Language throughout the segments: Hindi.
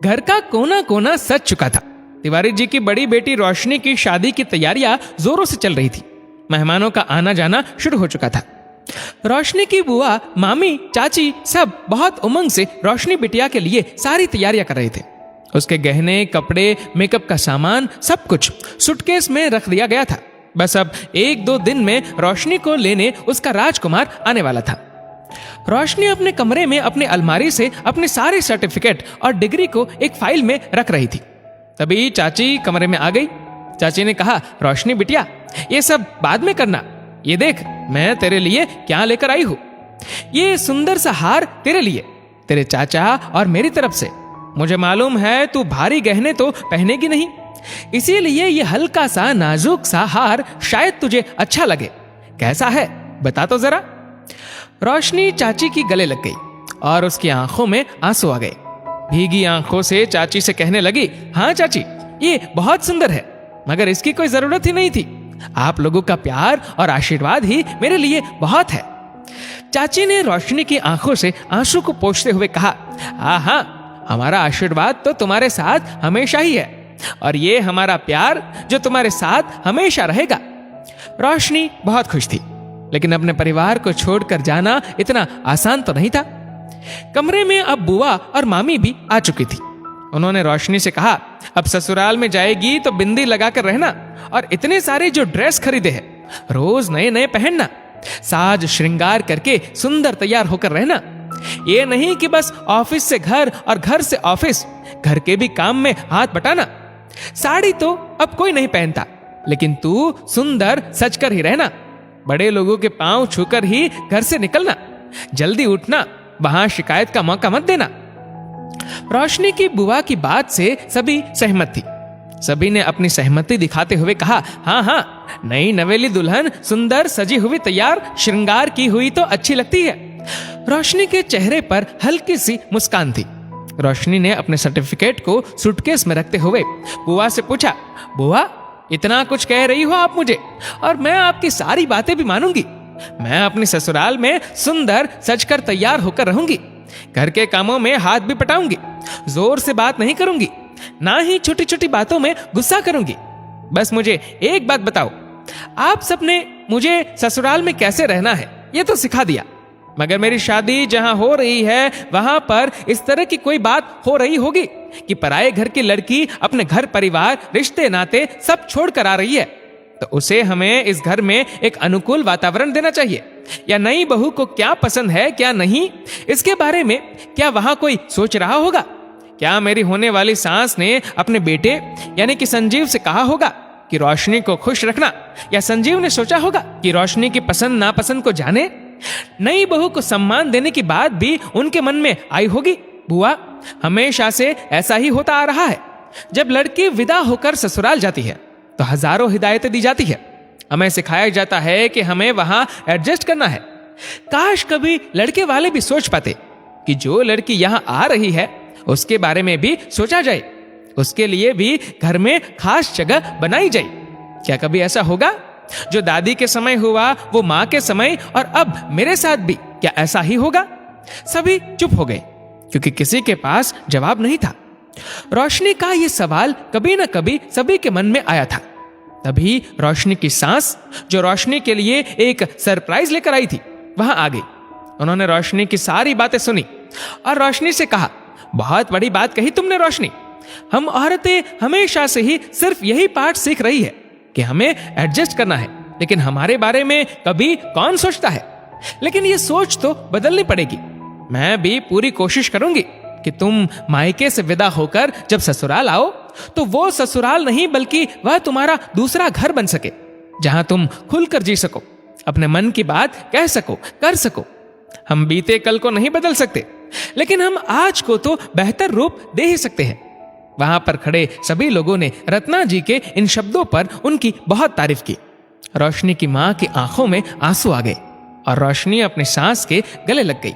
घर का कोना कोना सज चुका था। तिवारी जी की बड़ी बेटी रोशनी की शादी की तैयारियां जोरों से चल रही थी। मेहमानों का आना जाना शुरू हो चुका था। रोशनी की बुआ, मामी, चाची सब बहुत उमंग से रोशनी बिटिया के लिए सारी तैयारियां कर रहे थे। उसके गहने, कपड़े, मेकअप का सामान सब कुछ सूटकेस में रख दिया गया था। बस अब 1-2 दिन में रोशनी को लेने उसका राजकुमार आने वाला था। रोशनी अपने कमरे में अपनी अलमारी से अपने सारे सर्टिफिकेट और डिग्री को एक फाइल में रख रही थी। तभी चाची कमरे में आ गई। चाची ने कहा, रोशनी बिटिया, ये सब बाद में करना। ये देख, मैं तेरे लिए क्या लेकर आई हूं। ये सुंदर सा हार तेरे लिए, तेरे चाचा और मेरी तरफ से। मुझे मालूम है तू भारी गहने तो पहनेगी नहीं, इसीलिए ये हल्का सा नाजुक सा हार शायद तुझे अच्छा लगे। कैसा है बता तो जरा। रोशनी चाची की गले लग गई और उसकी आंखों में आंसू आ गए। भीगी आंखों से चाची से कहने लगी, हाँ चाची, ये बहुत सुंदर है, मगर इसकी कोई जरूरत ही नहीं थी। आप लोगों का प्यार और आशीर्वाद ही मेरे लिए बहुत है। चाची ने रोशनी की आंखों से आंसू को पोंछते हुए कहा, हाँ, हमारा आशीर्वाद तो तुम्हारे साथ हमेशा ही है, और ये हमारा प्यार जो तुम्हारे साथ हमेशा रहेगा। रोशनी बहुत खुश थी, लेकिन अपने परिवार को छोड़कर जाना इतना आसान तो नहीं था। कमरे में अब बुआ और मामी भी आ चुकी थी। उन्होंने रोशनी से कहा, अब ससुराल में जाएगी तो बिंदी लगाकर रहना, और इतने सारे जो ड्रेस खरीदे हैं रोज नए नए पहनना, साज श्रृंगार करके सुंदर तैयार होकर रहना। ये नहीं कि बस ऑफिस से घर और घर से ऑफिस, घर के भी काम में हाथ बटाना। साड़ी तो अब कोई नहीं पहनता, लेकिन तू सुंदर सजकर ही रहना। बड़े लोगों के पांव छूकर ही घर से निकलना। जल्दी उठना, वहां शिकायत का मौका मत देना। रोशनी की बुआ की बात से सभी सहमत थी। सभी ने अपनी सहमति दिखाते हुए कहा, हाँ, नई नवेली दुल्हन सुंदर सजी हुई, तैयार श्रृंगार की हुई तो अच्छी लगती है। रोशनी के चेहरे पर हल्की सी मुस्कान थी। रोशनी ने अपने सर्टिफिकेट को सूटकेस में रखते हुए बुआ से पूछा, बुआ, इतना कुछ कह रही हो आप मुझे, और मैं आपकी सारी बातें भी मानूंगी। मैं अपने ससुराल में सुंदर सजकर तैयार होकर रहूंगी। घर के कामों में हाथ भी पटाऊंगी। जोर से बात नहीं करूंगी, ना ही छोटी छोटी बातों में गुस्सा करूंगी। बस मुझे एक बात बताओ, आप सबने मुझे ससुराल में कैसे रहना है ये तो सिखा दिया, मगर मेरी शादी जहां हो रही है वहां पर इस तरह की कोई बात हो रही होगी कि पराये घर की लड़की अपने घर परिवार, रिश्ते नाते सब छोड़ कर आ रही है, तो उसे हमें इस घर में एक अनुकूल वातावरण देना चाहिए। या नई बहू को क्या पसंद है क्या नहीं, इसके बारे में क्या वहां कोई सोच रहा होगा? क्या मेरी होने वाली सास ने अपने बेटे यानी कि संजीव से कहा होगा कि रोशनी को खुश रखना, या संजीव ने सोचा होगा कि रोशनी की पसंद नापसंद को जाने? नई बहू को सम्मान देने की बात भी उनके मन में आई होगी। बुआ, हमेशा से ऐसा ही होता आ रहा है। जब लड़की विदा होकर ससुराल जाती है तो हजारों हिदायतें दी जाती है। हमें सिखाया जाता है कि हमें वहां एडजस्ट करना है। काश कभी लड़के वाले भी सोच पाते कि जो लड़की यहां आ रही है उसके बारे में भी सोचा जाए, उसके लिए भी घर में खास जगह बनाई जाए। क्या कभी ऐसा होगा? जो दादी के समय हुआ वो माँ के समय, और अब मेरे साथ भी क्या ऐसा ही होगा? सभी चुप हो गए क्योंकि किसी के पास जवाब नहीं था। रोशनी का ये सवाल कभी न कभी सभी के मन में आया था। तभी रोशनी की सास, जो रोशनी के लिए एक सरप्राइज लेकर आई थी, वहां आ गई। उन्होंने रोशनी की सारी बातें सुनी और रोशनी से कहा, बहुत बड़ी बात कही तुमने रोशनी। हम औरतें हमेशा से ही सिर्फ यही पाठ सीख रही है कि हमें एडजस्ट करना है, लेकिन हमारे बारे में कभी कौन सोचता है? लेकिन ये सोच तो बदलनी पड़ेगी। मैं भी पूरी कोशिश करूंगी कि तुम मायके से विदा होकर जब ससुराल आओ तो वो ससुराल नहीं बल्कि वह तुम्हारा दूसरा घर बन सके, जहां तुम खुलकर जी सको, अपने मन की बात कह सको, कर सको। हम बीते कल को नहीं बदल सकते, लेकिन हम आज को तो बेहतर रूप दे ही सकते हैं। वहां पर खड़े सभी लोगों ने रत्ना जी के इन शब्दों पर उनकी बहुत तारीफ की। रोशनी की मां की आंखों में आंसू आ गए और रोशनी अपनी सास के गले लग गई।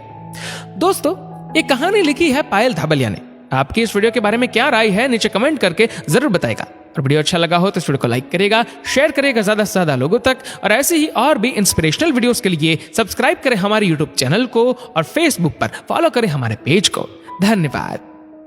दोस्तों, ये कहानी लिखी है पायल धाबलिया ने। आपकी इस वीडियो के बारे में क्या राय है नीचे कमेंट करके जरूर बताएगा। और वीडियो अच्छा लगा हो तो इस वीडियो को लाइक करेगा, शेयर करेगा ज्यादा से ज्यादा लोगों तक, और ऐसे ही और भी इंस्पिरेशनल वीडियोस के लिए सब्सक्राइब करें हमारे यूट्यूब चैनल को और फेसबुक पर फॉलो करें हमारे पेज को। धन्यवाद।